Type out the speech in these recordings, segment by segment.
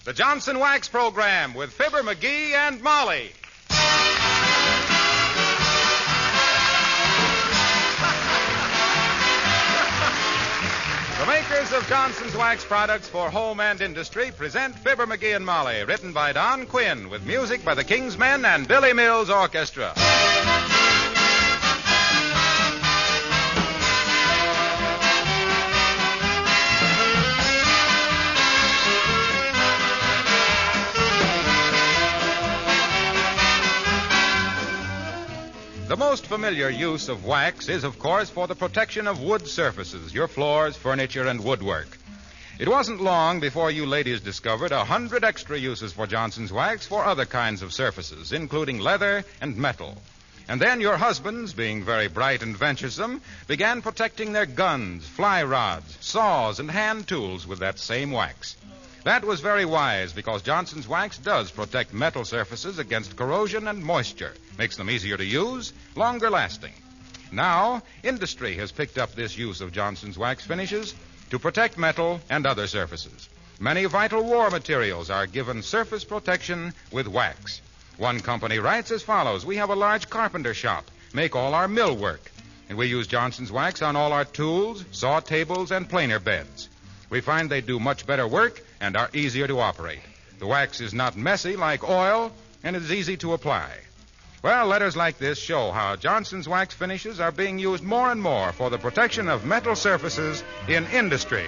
The Johnson Wax Program with Fibber McGee and Molly. The makers of Johnson's Wax products for home and industry present Fibber McGee and Molly, written by Don Quinn, with music by the King's Men and Billy Mills Orchestra. The most familiar use of wax is, of course, for the protection of wood surfaces, your floors, furniture, and woodwork. It wasn't long before you ladies discovered 100 extra uses for Johnson's wax for other kinds of surfaces, including leather and metal. And then your husbands, being very bright and venturesome, began protecting their guns, fly rods, saws, and hand tools with that same wax. That was very wise because Johnson's wax does protect metal surfaces against corrosion and moisture, makes them easier to use, longer lasting. Now, industry has picked up this use of Johnson's wax finishes to protect metal and other surfaces. Many vital war materials are given surface protection with wax. One company writes as follows: "We have a large carpenter shop, make all our mill work, and we use Johnson's wax on all our tools, saw tables, and planer beds. We find they do much better work and are easier to operate. The wax is not messy like oil and is easy to apply." Well, letters like this show how Johnson's wax finishes are being used more and more for the protection of metal surfaces in industry.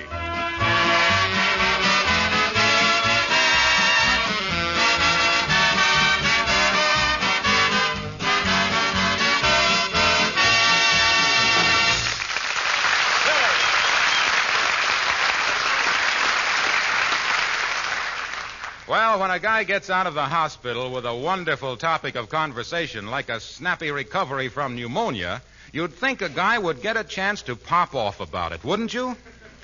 Well, when a guy gets out of the hospital with a wonderful topic of conversation like a snappy recovery from pneumonia, you'd think a guy would get a chance to pop off about it, wouldn't you?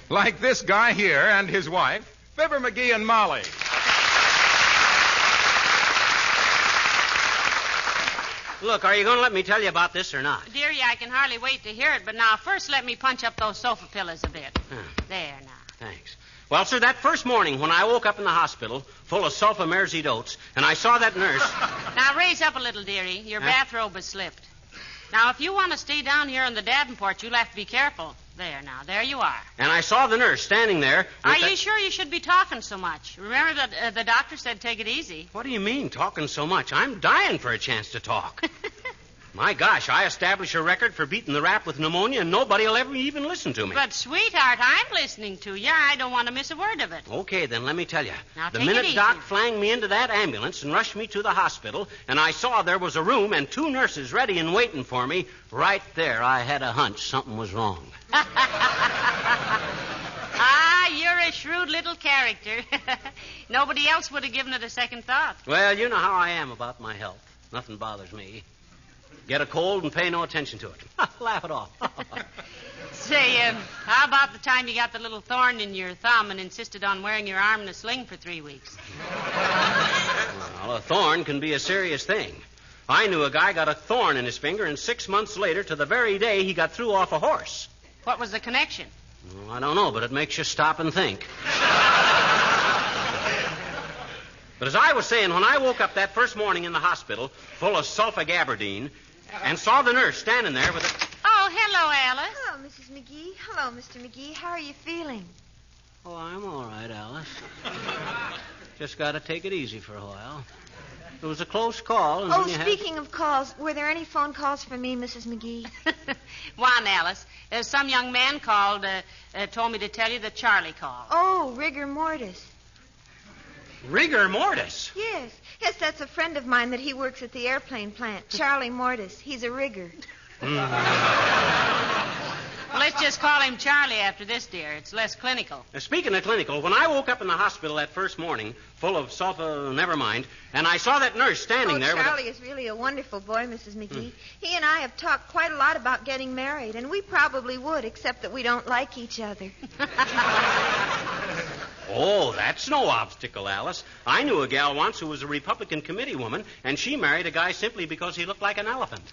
Like this guy here and his wife, Fibber McGee and Molly. Look, are you going to let me tell you about this or not? Dearie, I can hardly wait to hear it, but now first let me punch up those sofa pillows a bit. There now. Thanks. Well, sir, that first morning when I woke up in the hospital full of sulfamerzied oats, and I saw that nurse... Now, raise up a little, dearie. Your bathrobe has slipped. Now, if you want to stay down here on the Davenport, you'll have to be careful. There now. There you are. And I saw the nurse standing there... Are you sure you should be talking so much? Remember that the doctor said take it easy. What do you mean, talking so much? I'm dying for a chance to talk. My gosh, I establish a record for beating the rap with pneumonia, and nobody will ever even listen to me. But, sweetheart, I'm listening to you. I don't want to miss a word of it. Okay, then let me tell you. Now, the take minute it easy. Doc flanged me into that ambulance and rushed me to the hospital, and I saw there was a room and 2 nurses ready and waiting for me, right there I had a hunch something was wrong. You're a shrewd little character. Nobody else would have given it a second thought. Well, you know how I am about my health. Nothing bothers me. Get a cold and pay no attention to it. Laugh it off. Say, how about the time you got the little thorn in your thumb and insisted on wearing your arm in a sling for 3 weeks? Well, a thorn can be a serious thing. I knew a guy got a thorn in his finger, and 6 months later, to the very day, he got threw off a horse. What was the connection? Well, I don't know, but it makes you stop and think. But as I was saying, when I woke up that first morning in the hospital, full of sulfagabardine, and saw the nurse standing there with a... Oh, hello, Alice. Hello, Mrs. McGee. Hello, Mr. McGee. How are you feeling? Oh, I'm all right, Alice. Just got to take it easy for a while. It was a close call. And speaking of calls, were there any phone calls for me, Mrs. McGee? One, Alice. Some young man called, told me to tell you that Charlie called. Oh, rigor mortis. Rigor mortis? Yes, that's a friend of mine that he works at the airplane plant. Charlie Mortis. He's a rigger. Well, let's just call him Charlie after this, dear. It's less clinical. Speaking of clinical, when I woke up in the hospital that first morning, full of never mind, and I saw that nurse standing there Charlie is really a wonderful boy, Mrs. McGee. He and I have talked quite a lot about getting married, and we probably would, except that we don't like each other. Oh, that's no obstacle, Alice. I knew a gal once who was a Republican committee woman, and she married a guy simply because he looked like an elephant.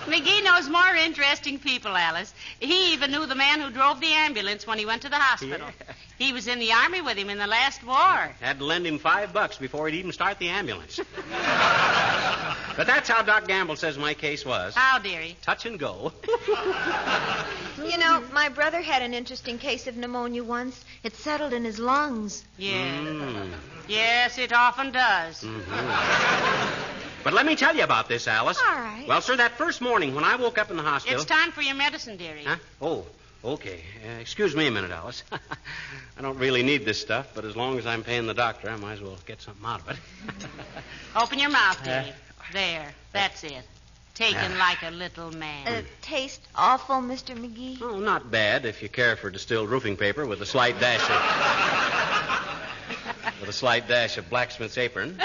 McGee knows more interesting people, Alice. He even knew the man who drove the ambulance when he went to the hospital. Yeah. He was in the Army with him in the last war. Had to lend him $5 before he'd even start the ambulance. But that's how Doc Gamble says my case was. How, dearie? Touch and go. You know, my brother had an interesting case of pneumonia once. It settled in his lungs. Yeah. Yes, it often does. Mm-hmm. But let me tell you about this, Alice. All right. Well, sir, that first morning when I woke up in the hospital... It's time for your medicine, dearie. Huh? Oh, okay. Excuse me a minute, Alice. I don't really need this stuff, but as long as I'm paying the doctor, I might as well get something out of it. Open your mouth, dearie. There. That's it. Taken like a little man. Taste awful, Mr. McGee? Oh, not bad if you care for distilled roofing paper with a slight dash of blacksmith's apron.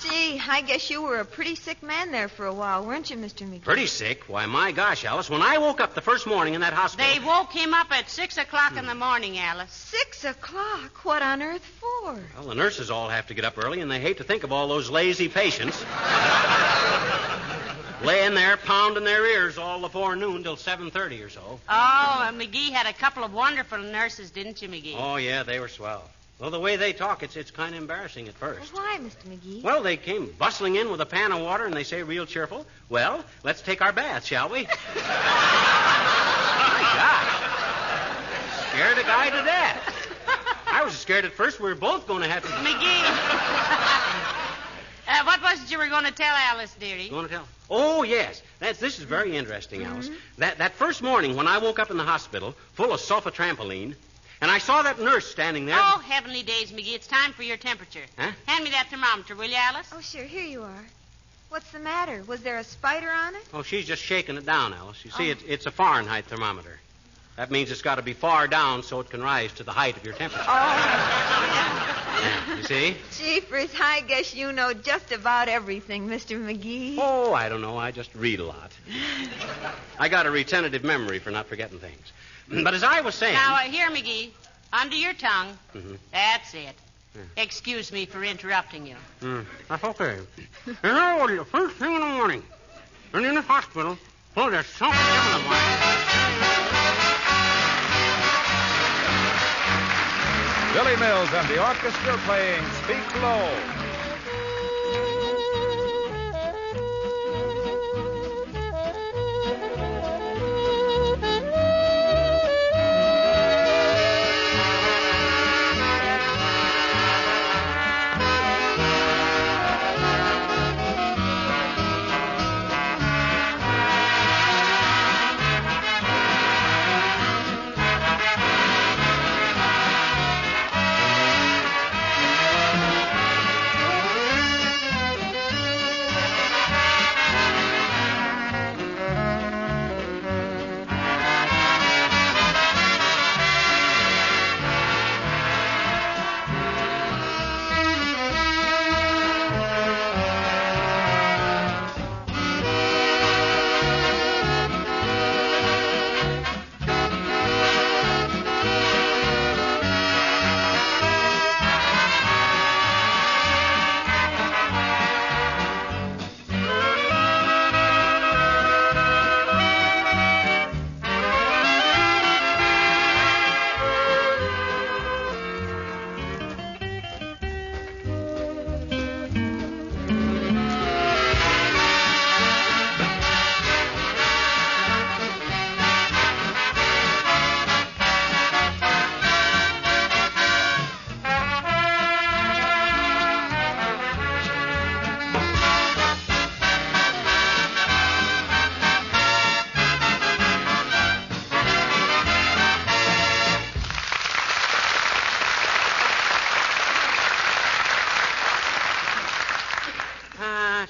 Gee, I guess you were a pretty sick man there for a while, weren't you, Mr. McGee? Pretty sick? Why, my gosh, Alice, when I woke up the first morning in that hospital... They woke him up at 6 o'clock in the morning, Alice. 6 o'clock? What on earth for? Well, the nurses all have to get up early, and they hate to think of all those lazy patients laying there pounding their ears all the forenoon till 7:30 or so. Oh, McGee had a couple of wonderful nurses, didn't you, McGee? Oh, yeah, they were swell. Well, the way they talk, it's kind of embarrassing at first. Well, why, Mr. McGee? Well, they came bustling in with a pan of water, and they say real cheerful, well, let's take our bath, shall we? My gosh. Scared a guy to death. I was scared at first we were both going to have to... McGee. What was it you were going to tell Alice, dearie? Going to tell? Oh, yes. This is very interesting, Alice. That first morning when I woke up in the hospital, full of sulfatrampoline, and I saw that nurse standing there. Oh, heavenly days, McGee. It's time for your temperature. Huh? Hand me that thermometer, will you, Alice? Oh, sure. Here you are. What's the matter? Was there a spider on it? Oh, she's just shaking it down, Alice. You see, it's a Fahrenheit thermometer. That means it's got to be far down so it can rise to the height of your temperature. Oh. Yeah, you see? Jeepers, I guess you know just about everything, Mr. McGee. Oh, I don't know. I just read a lot. I got a retentive memory for not forgetting things. But as I was saying... Now, here, McGee, under your tongue. Mm-hmm. That's it. Yeah. Excuse me for interrupting you. That's okay. You know, the first thing in the morning, and in the hospital, well, there's something in the morning. Billy Mills and the orchestra playing Speak Low.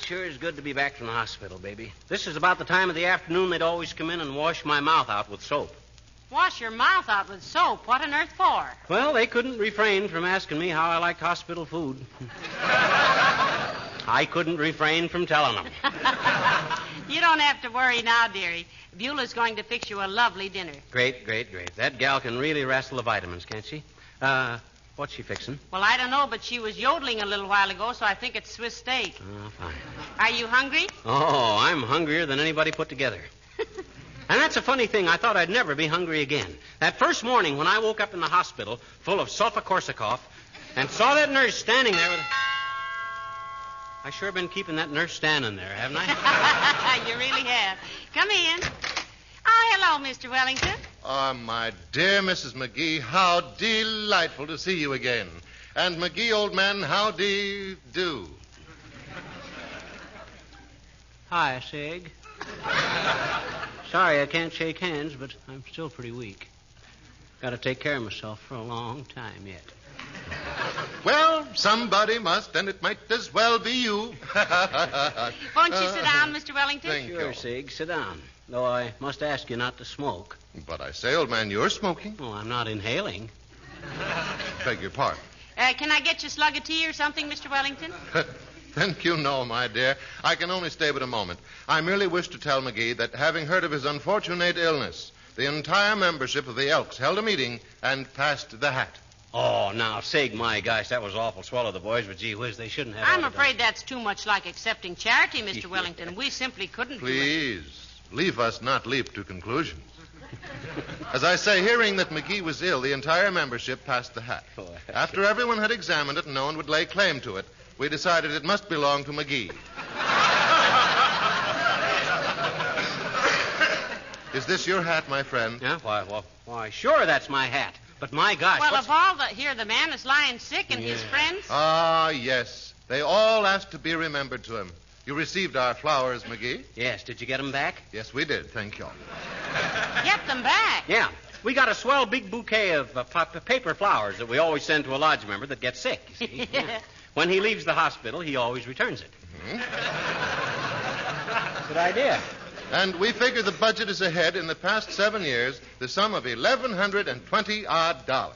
Sure is good to be back from the hospital, baby. This is about the time of the afternoon they'd always come in and wash my mouth out with soap. Wash your mouth out with soap? What on earth for? Well, they couldn't refrain from asking me how I liked hospital food. I couldn't refrain from telling them. You don't have to worry now, dearie. Beulah's going to fix you a lovely dinner. Great. That gal can really wrestle the vitamins, can't she? What's she fixing? Well, I don't know, but she was yodeling a little while ago, so I think it's Swiss steak. Oh, fine. Are you hungry? Oh, I'm hungrier than anybody put together. And that's a funny thing. I thought I'd never be hungry again. That first morning when I woke up in the hospital full of sulfa-Korsakoff and saw that nurse standing there with... I sure been keeping that nurse standing there, haven't I? You really have. Come in. Oh, hello, Mr. Wellington. Oh, my dear Mrs. McGee, how delightful to see you again. And McGee, old man, how do you do? Hi, Sig. Sorry I can't shake hands, but I'm still pretty weak. Got to take care of myself for a long time yet. Well, somebody must, and it might as well be you. Won't you sit down, Mr. Wellington? Thank Sure, you. Sig, sit down. Though I must ask you not to smoke. But I say, old man, you're smoking. Oh, I'm not inhaling. Beg your pardon. Can I get you a slug of tea or something, Mr. Wellington? Thank you, no, my dear. I can only stay but a moment. I merely wish to tell McGee that having heard of his unfortunate illness, the entire membership of the Elks held a meeting and passed the hat. Oh, now, Sig, my gosh, that was awful swell of the boys, but gee whiz, they shouldn't have. I'm afraid that's too much like accepting charity, Mr. Wellington. We simply couldn't do it. Please, leave us not leap to conclusions. As I say, hearing that McGee was ill, the entire membership passed the hat. After everyone had examined it and no one would lay claim to it, we decided it must belong to McGee. Is this your hat, my friend? Yeah, why, sure, that's my hat. But my gosh, Well, what's... of all the... Here, the man is lying sick and his friends... Ah, yes. They all asked to be remembered to him. You received our flowers, McGee? Yes, did you get them back? Yes, we did. Thank you. Get them back. Yeah. We got a swell big bouquet of paper flowers that we always send to a lodge member that gets sick, you see. Yeah. When he leaves the hospital, he always returns it. Mm-hmm. Good idea. And we figure the budget is ahead in the past 7 years, the sum of $1,120-odd. Yeah.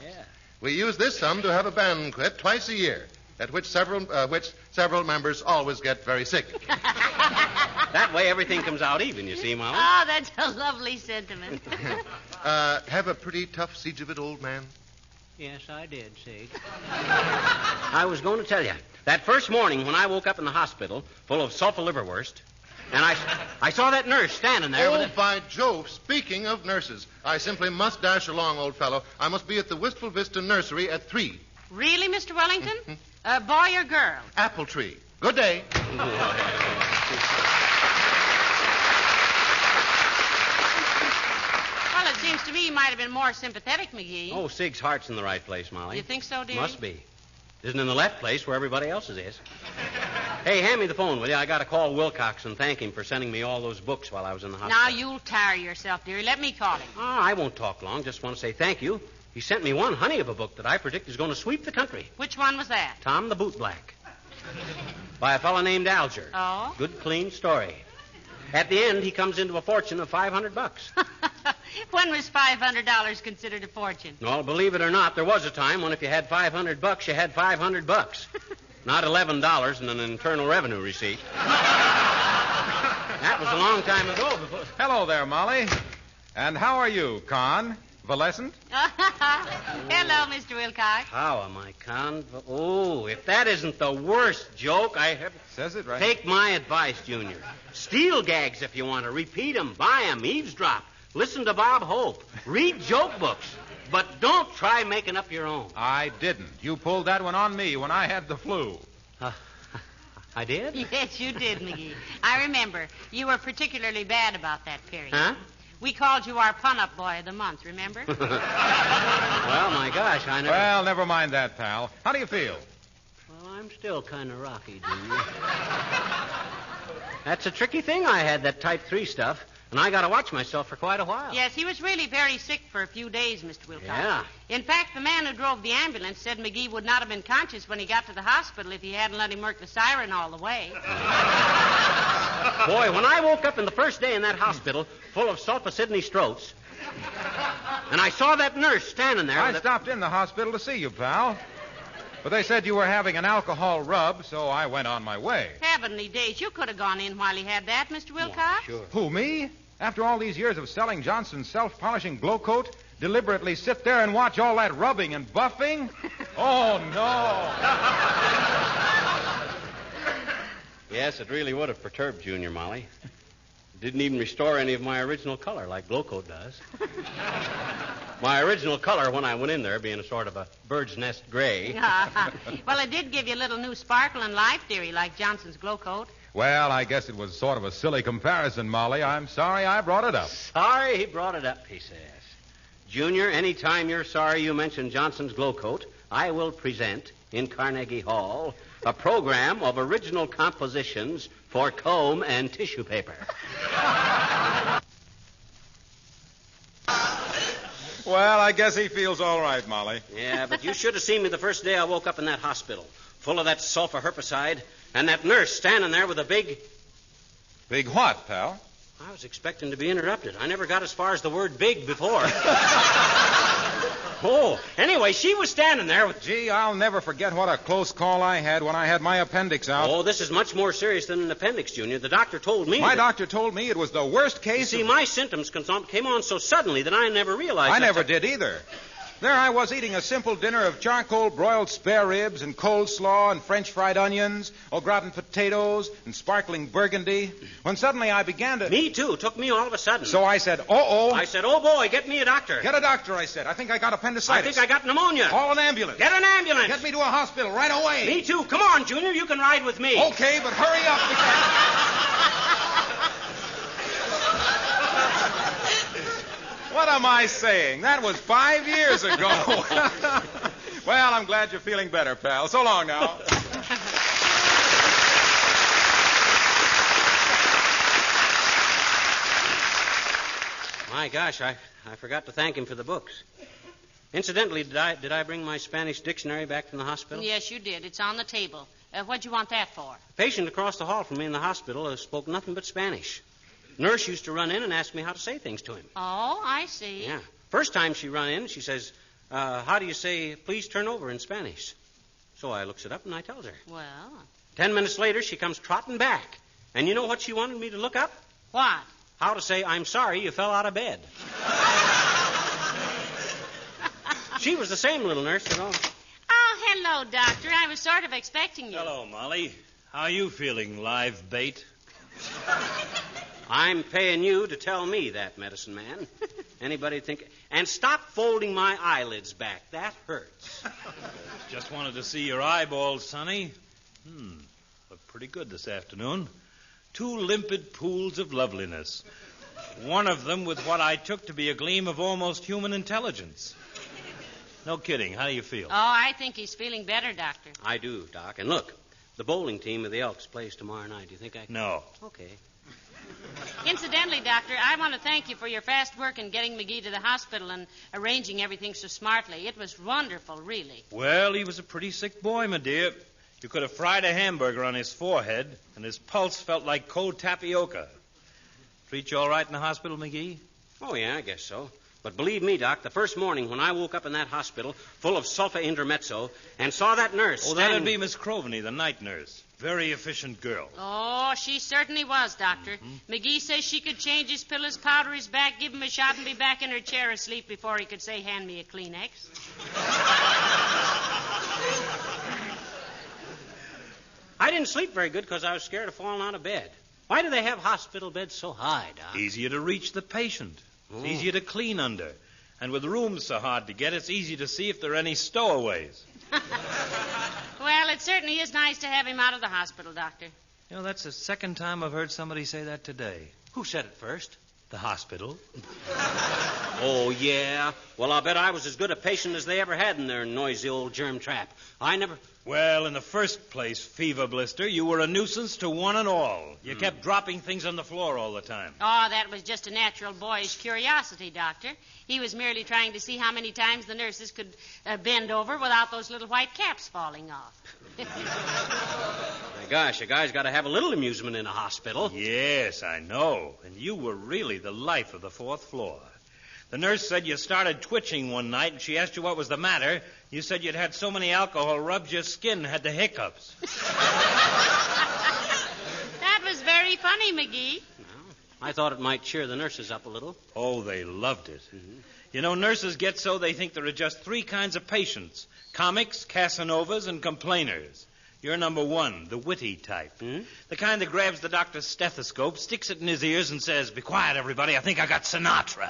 We use this sum to have a banquet twice a year, at which several members always get very sick. That way everything comes out even, you see, Molly. Oh, that's a lovely sentiment. Have a pretty tough siege of it, old man? Yes, I did, Sig. I was going to tell you, that first morning when I woke up in the hospital, full of sulfa liverwurst, and I saw that nurse standing there with by Jove, speaking of nurses, I simply must dash along, old fellow. I must be at the Wistful Vista nursery at 3. Really, Mr. Wellington? Boy or girl? Apple tree. Good day. Well, it seems to me you might have been more sympathetic, McGee. Oh, Sig's heart's in the right place, Molly. You think so, dear? Must be. Isn't in the left place where everybody else's is. Hey, hand me the phone, will you? I got to call Wilcox and thank him for sending me all those books while I was in the hospital. Now, you'll tire yourself, dearie. Let me call him. Oh, I won't talk long. Just want to say thank you. He sent me one honey of a book that I predict is going to sweep the country. Which one was that? Tom the Bootblack. By a fellow named Alger. Oh? Good, clean story. At the end, he comes into a fortune of $500. When was $500 considered a fortune? Well, believe it or not, there was a time when if you had $500, you had $500. Not $11 and an internal revenue receipt. That was a long time ago. Hello there, Molly. And how are you, convalescent? Hello, Mr. Wilcox. How am I Oh, if that isn't the worst joke I have... Says it right. Take my advice, Junior. Steal gags if you want to. Repeat them, buy them, eavesdrop. Listen to Bob Hope. Read joke books. But don't try making up your own. I didn't. You pulled that one on me when I had the flu. I did? Yes, you did, McGee. I remember. You were particularly bad about that period. Huh? We called you our pun-up boy of the month, remember? Well, my gosh, I never... Well, never mind that, pal. How do you feel? Well, I'm still kind of rocky, Junior. That's a tricky thing I had, that type 3 stuff. And I got to watch myself for quite a while. Yes, he was really very sick for a few days, Mr. Wilcox. Yeah. In fact, the man who drove the ambulance said McGee would not have been conscious when he got to the hospital if he hadn't let him work the siren all the way. Boy, when I woke up in the first day in that hospital full of sulfa-Sydney Stroats, and I saw that nurse standing there... I stopped in the hospital to see you, pal. But they said you were having an alcohol rub, so I went on my way. Heavenly days, you could have gone in while he had that, Mr. Wilcox. Sure. Who, me? After all these years of selling Johnson's self-polishing glow coat, Deliberately sit there and watch all that rubbing and buffing? Oh, no. Yes, it really would have perturbed Junior, Molly. It didn't even restore any of my original color like Glow Coat does. My original color when I went in there being a sort of a bird's nest gray. Well, it did give you a little new sparkle and life, dearie, like Johnson's Glow Coat. Well, I guess it was sort of a silly comparison, Molly. I'm sorry I brought it up. Sorry he brought it up, he says. Junior, any time you're sorry you mentioned Johnson's Glow Coat, I will present in Carnegie Hall a program of original compositions for comb and tissue paper. Well, I guess he feels all right, Molly. Yeah, but you should have seen me the first day I woke up in that hospital, full of that sulfur herbicide, and that nurse standing there with a big... Big what, pal? I was expecting to be interrupted. I never got as far as the word big before. Oh, anyway, she was standing there with... Gee, I'll never forget what a close call I had when I had my appendix out. Oh, this is much more serious than an appendix, Junior. The doctor told me... My doctor told me it was the worst case... You see, my symptoms came on so suddenly that I never realized... I never did either. There I was eating a simple dinner of charcoal broiled spare ribs and coleslaw and French fried onions, au gratin potatoes and sparkling burgundy, when suddenly I began to... Me too. Took me all of a sudden. So I said, uh-oh. I said, oh, boy, get me a doctor. Get a doctor, I said. I think I got appendicitis. I think I got pneumonia. Call an ambulance. Get an ambulance. Get me to a hospital right away. Me too. Come on, Junior. You can ride with me. Okay, but hurry up because... What am I saying? That was 5 years ago. Well, I'm glad you're feeling better, pal. So long now. My gosh, I forgot to thank him for the books. Incidentally, did I bring my Spanish dictionary back from the hospital? Yes, you did. It's on the table. What'd you want that for? A patient across the hall from me in the hospital spoke nothing but Spanish. Nurse used to run in and ask me how to say things to him. Oh, I see. Yeah. First time she run in, she says, how do you say, please turn over in Spanish? So I looks it up and I tells her. Well? 10 minutes later, she comes trotting back. And you know what she wanted me to look up? What? How to say, I'm sorry you fell out of bed. She was the same little nurse, you know. Oh, hello, Doctor. I was sort of expecting you. Hello, Molly. How are you feeling, live bait? I'm paying you to tell me that, medicine man. Anybody think... And stop folding my eyelids back. That hurts. Just wanted to see your eyeballs, Sonny. Look pretty good this afternoon. 2 limpid pools of loveliness. One of them with what I took to be a gleam of almost human intelligence. No kidding. How do you feel? Oh, I think he's feeling better, Doctor. I do, Doc. And look, the bowling team of the Elks plays tomorrow night. Do you think I can... No. Okay. Incidentally, Doctor, I want to thank you for your fast work in getting McGee to the hospital and arranging everything so smartly. It was wonderful, really. Well, he was a pretty sick boy, my dear. You could have fried a hamburger on his forehead, and his pulse felt like cold tapioca. Treat you all right in the hospital, McGee? Oh, yeah, I guess so. But believe me, Doc, the first morning when I woke up in that hospital full of sulfa intermezzo and saw that nurse... Oh, that'd be Miss Croveney, the night nurse. Very efficient girl. Oh, she certainly was, Doctor. McGee says she could change his pillows, powder his back, give him a shot, and be back in her chair asleep before he could say, hand me a Kleenex. I didn't sleep very good because I was scared of falling out of bed. Why do they have hospital beds so high, Doc? Easier to reach the patient. It's easier to clean under. And with rooms so hard to get, it's easy to see if there are any stowaways. Well, it certainly is nice to have him out of the hospital, Doctor. You know, that's the second time I've heard somebody say that today. Who said it first? The hospital. Oh, yeah? Well, I'll bet I was as good a patient as they ever had in their noisy old germ trap. I never... Well, in the first place, Fever Blister, you were a nuisance to one and all. You kept dropping things on the floor all the time. Oh, that was just a natural boyish curiosity, Doctor. He was merely trying to see how many times the nurses could bend over without those little white caps falling off. My gosh, a guy's got to have a little amusement in a hospital. Yes, I know. And you were really the life of the 4th floor. The nurse said you started twitching one night, and she asked you what was the matter. You said you'd had so many alcohol rubs your skin had the hiccups. That was very funny, McGee. I thought it might cheer the nurses up a little. Oh, they loved it. Mm-hmm. You know, nurses get so they think there are just 3 kinds of patients: comics, Casanovas, and complainers. You're number 1, the witty type. Hmm? The kind that grabs the doctor's stethoscope, sticks it in his ears, and says, "Be quiet, everybody. I think I got Sinatra."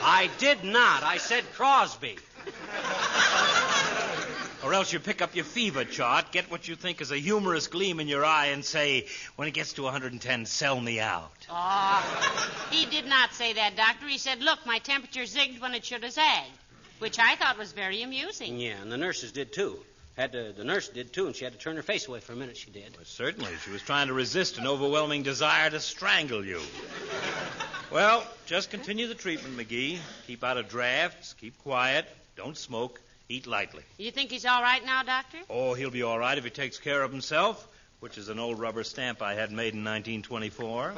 I did not. I said Crosby. Or else you pick up your fever chart, get what you think is a humorous gleam in your eye, and say, "When it gets to 110, sell me out." Oh, he did not say that, Doctor. He said, "Look, my temperature zigged when it should have zagged," which I thought was very amusing. Yeah, and the nurses did, too. The nurse did, too, and she had to turn her face away for a minute, she did. Well, certainly. She was trying to resist an overwhelming desire to strangle you. Well, just continue the treatment, McGee. Keep out of drafts, keep quiet, don't smoke, eat lightly. You think he's all right now, Doctor? Oh, he'll be all right if he takes care of himself, which is an old rubber stamp I had made in 1924.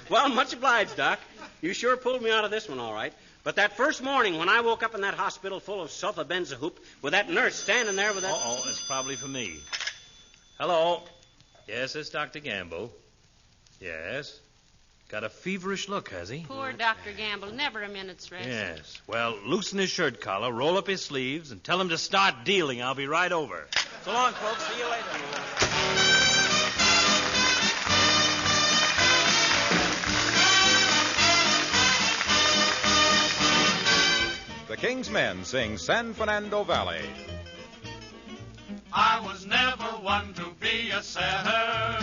Well, much obliged, Doc. You sure pulled me out of this one all right. But that first morning when I woke up in that hospital full of sulfabenzohoop with that nurse standing there with that... Uh-oh, it's probably for me. Hello. Yes, it's Dr. Gamble. Yes. Got a feverish look, has he? Poor Dr. Gamble, never a minute's rest. Yes. Well, loosen his shirt collar, roll up his sleeves, and tell him to start dealing. I'll be right over. So long, folks. See you later. The King's Men sing San Fernando Valley. I was never one to be a setter.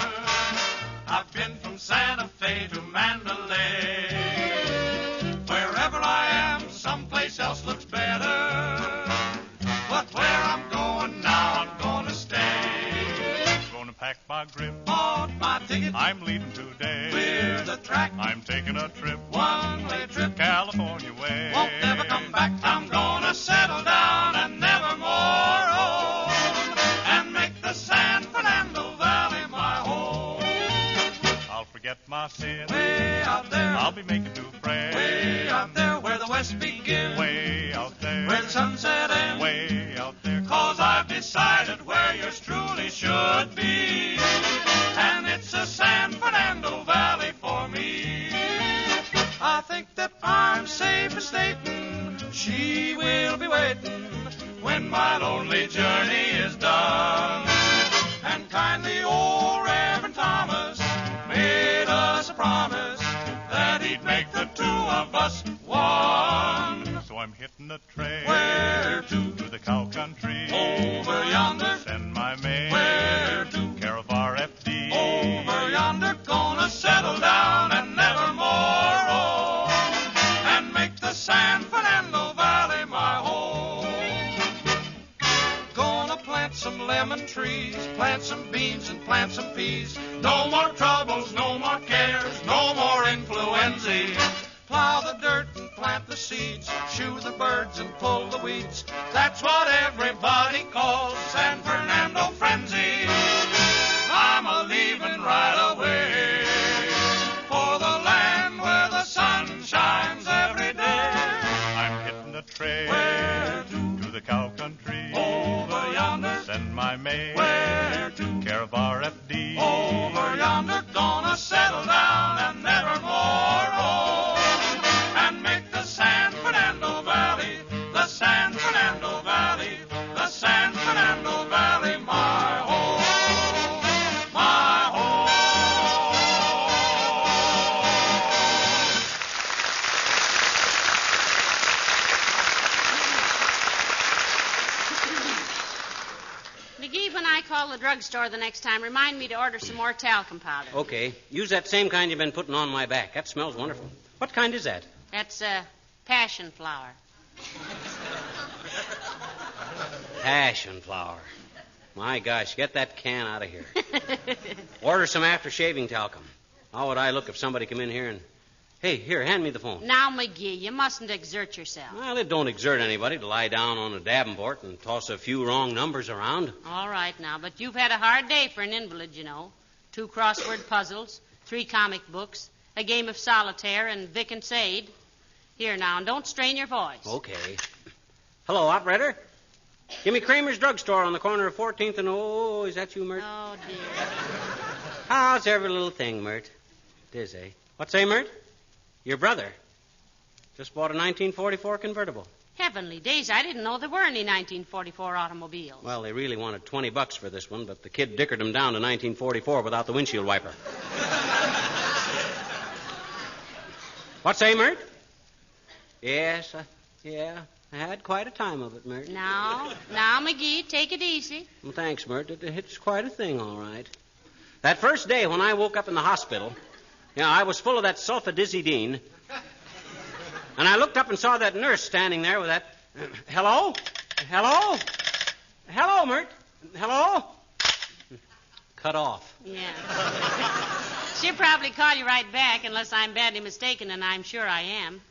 I've been from Santa Fe to Mandalay. Wherever I am, someplace else looks better. But where I'm going now, I'm gonna stay. Gonna pack my grip. Bought my ticket. I'm leaving today. Clear the track. I'm taking a trip. One-way trip. California way. Won't never come back. I'm gonna settle down and never more roam. And make the San Fernando Valley my home. I'll forget my sin. Way out there. I'll be making new friends. Way out there where the west begins. Way out there. Where the sunset ends. Way out there. 'Cause I've decided where yours truly should be. And it's a San Fernando Valley for me. I think that I'm safe and stating she will be waiting when my lonely journey is done. And kindly old Reverend Thomas made us a promise that he'd make the 2 of us one. So I'm hitting the train. Where to? To the cow country. Over yonder. Send my mail. Where to? Care of RFD. Over yonder. Gonna settle down and never more roam. And make the San Fernando Valley my home. Gonna plant some lemon trees, plant some beans and plant some peas. No more troubles, no more cares, no more influenza. Plow the dirt and plant the seeds, shoo the birds and pull the weeds. That's what everybody calls San Fernando frenzy. I'm a-leaving right away for the land where the sun shines every day. I'm hitting the train. Where to? To the cow country. Over yonder. Send my mail. Where to? Care of RFD. Over yonder. Gonna settle down and never more roam. And make the San Fernando Valley, the San Fernando Valley, the San Fernando Valley my home. My home. McGee, when I call the drugstore the next time, remind me to order some more talcum powder. Okay. Use that same kind you've been putting on my back. That smells wonderful. What kind is that? That's passion flower. Passion flower. My gosh, get that can out of here. Order some after-shaving talcum. How would I look if somebody come in here and... Hey, here, hand me the phone. Now, McGee, you mustn't exert yourself. Well, it don't exert anybody to lie down on a Davenport and toss a few wrong numbers around. All right, now, but you've had a hard day for an invalid, you know. 2 crossword puzzles, 3 comic books, a game of solitaire, and Vic and Sade. Here, now, and don't strain your voice. Okay. Hello, operator. Give me Kramer's drugstore on the corner of 14th and... Oh, is that you, Mert? Oh, dear. How's every little thing, Mert? It is, eh? What say, Mert? Your brother just bought a 1944 convertible. Heavenly days, I didn't know there were any 1944 automobiles. Well, they really wanted $20 for this one, but the kid dickered him down to 1944 without the windshield wiper. What say, Mert? Yes, yeah, I had quite a time of it, Mert. Now, McGee, take it easy. Well, thanks, Mert. It's quite a thing, all right. That first day when I woke up in the hospital, I was full of that sulfadizidine. And I looked up and saw that nurse standing there with that... Hello? Hello? Hello, Mert? Hello? Cut off. Yeah. She'll probably call you right back unless I'm badly mistaken, and I'm sure I am.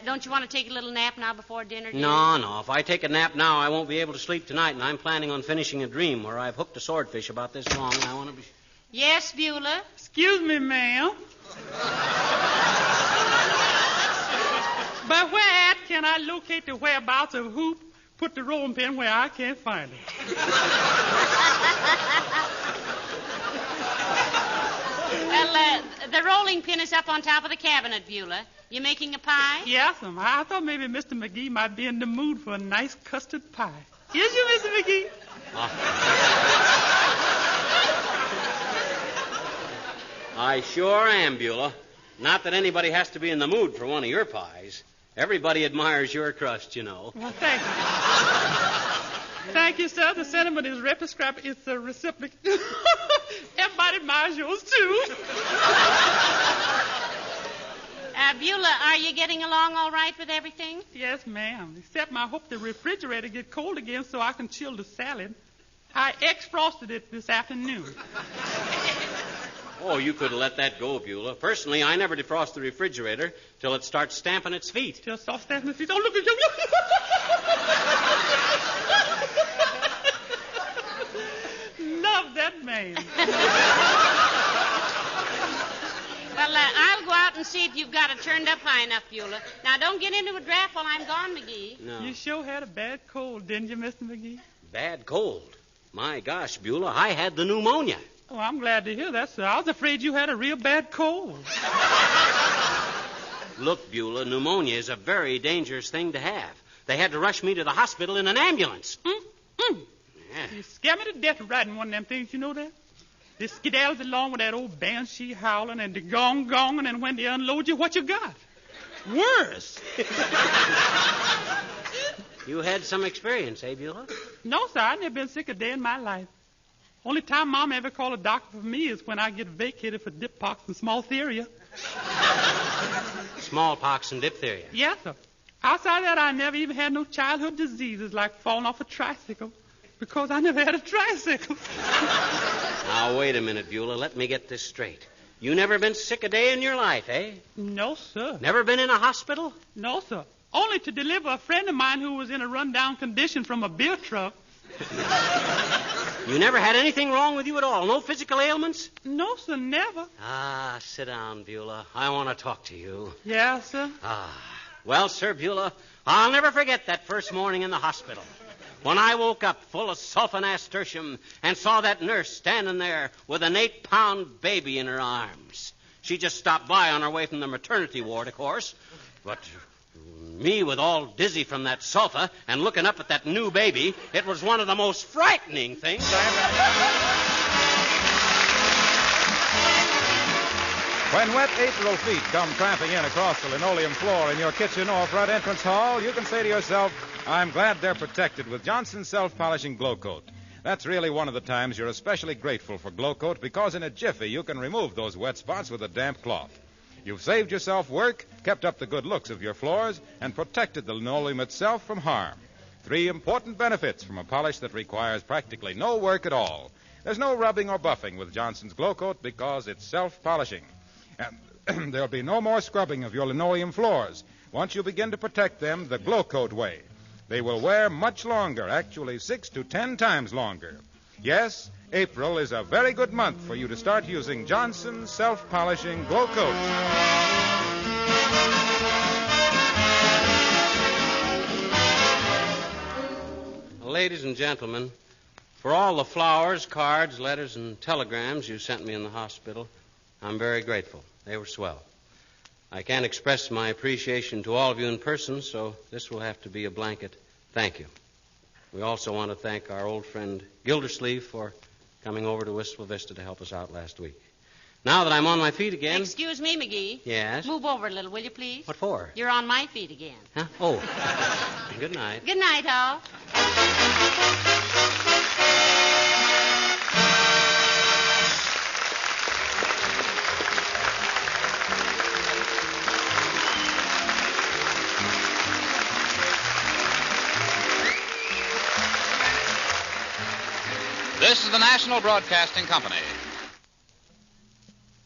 Don't you want to take a little nap now before dinner? No. If I take a nap now, I won't be able to sleep tonight, and I'm planning on finishing a dream where I've hooked a swordfish about this long, and I want to be... Yes, Beulah? Excuse me, ma'am. But where at can I locate the whereabouts of Hoop? Put the rolling pin where I can't find it. Well, the rolling pin is up on top of the cabinet, Beulah. You making a pie? Yes, ma'am. I thought maybe Mr. McGee might be in the mood for a nice custard pie. Is you, Mr. McGee? I sure am, Beulah. Not that anybody has to be in the mood for one of your pies. Everybody admires your crust, you know. Well, thank you. Thank you, sir. The sentiment is reciprocal. It's a reciprocal. Everybody admires yours, too. Beulah, are you getting along all right with everything? Yes, ma'am. Except I hope the refrigerator get cold again so I can chill the salad. I ex-frosted it this afternoon. Oh, you could have let that go, Beulah. Personally, I never defrost the refrigerator till it starts stamping its feet. Till it starts stamping its feet. Oh, look at you. Love that man. Well, I'll go out and see if you've got it turned up high enough, Beulah. Now, don't get into a draft while I'm gone, McGee. No. You sure had a bad cold, didn't you, Mr. McGee? Bad cold? My gosh, Beulah, I had the pneumonia. Oh, I'm glad to hear that, sir. I was afraid you had a real bad cold. Look, Beulah, pneumonia is a very dangerous thing to have. They had to rush me to the hospital in an ambulance. Yeah. You scare me to death riding one of them things, you know that? They skedaddles along with that old banshee howling and the gong, and then when they unload you, what you got? Worse. You had some experience, eh, Beulah? No, sir. I've never been sick a day in my life. Only time Mom ever called a doctor for me is when I get vacated for dippox and smalltheria. Smallpox and diphtheria? Yes, sir. Outside that, I never even had no childhood diseases like falling off a tricycle because I never had a tricycle. Now, wait a minute, Beulah. Let me get this straight. You never been sick a day in your life, eh? No, sir. Never been in a hospital? No, sir. Only to deliver a friend of mine who was in a rundown condition from a beer truck. You never had anything wrong with you at all? No physical ailments? No, sir, never. Ah, sit down, Beulah. I want to talk to you. Yes, sir. Well, sir, Beulah, I'll never forget that first morning in the hospital when I woke up full of sulfonasturtium and saw that nurse standing there with an 8-pound baby in her arms. She just stopped by on her way from the maternity ward, of course. But me with all dizzy from that sulfa and looking up at that new baby, it was one of the most frightening things I ever... When wet April feet come tramping in across the linoleum floor in your kitchen or front entrance hall, you can say to yourself, I'm glad they're protected with Johnson's self-polishing Glow Coat. That's really one of the times you're especially grateful for Glow Coat because in a jiffy you can remove those wet spots with a damp cloth. You've saved yourself work, kept up the good looks of your floors, and protected the linoleum itself from harm. 3 important benefits from a polish that requires practically no work at all. There's no rubbing or buffing with Johnson's Glow Coat because it's self-polishing. And there'll be no more scrubbing of your linoleum floors once you begin to protect them the Glow Coat way. They will wear much longer, actually 6 to 10 times longer. Yes, April is a very good month for you to start using Johnson's self-polishing Glow Coat. Ladies and gentlemen, For all the flowers, cards, letters, and telegrams you sent me in the hospital, I'm very grateful. They were swell. I can't express my appreciation to all of you in person, so this will have to be a blanket thank you. We also want to thank our old friend Gildersleeve for coming over to Wistful Vista to help us out last week. Now that I'm on my feet again... Excuse me, McGee. Yes? Move over a little, will you, please? What for? You're on my feet again. Huh? Oh. Good night. Good night, Hal. This is the National Broadcasting Company.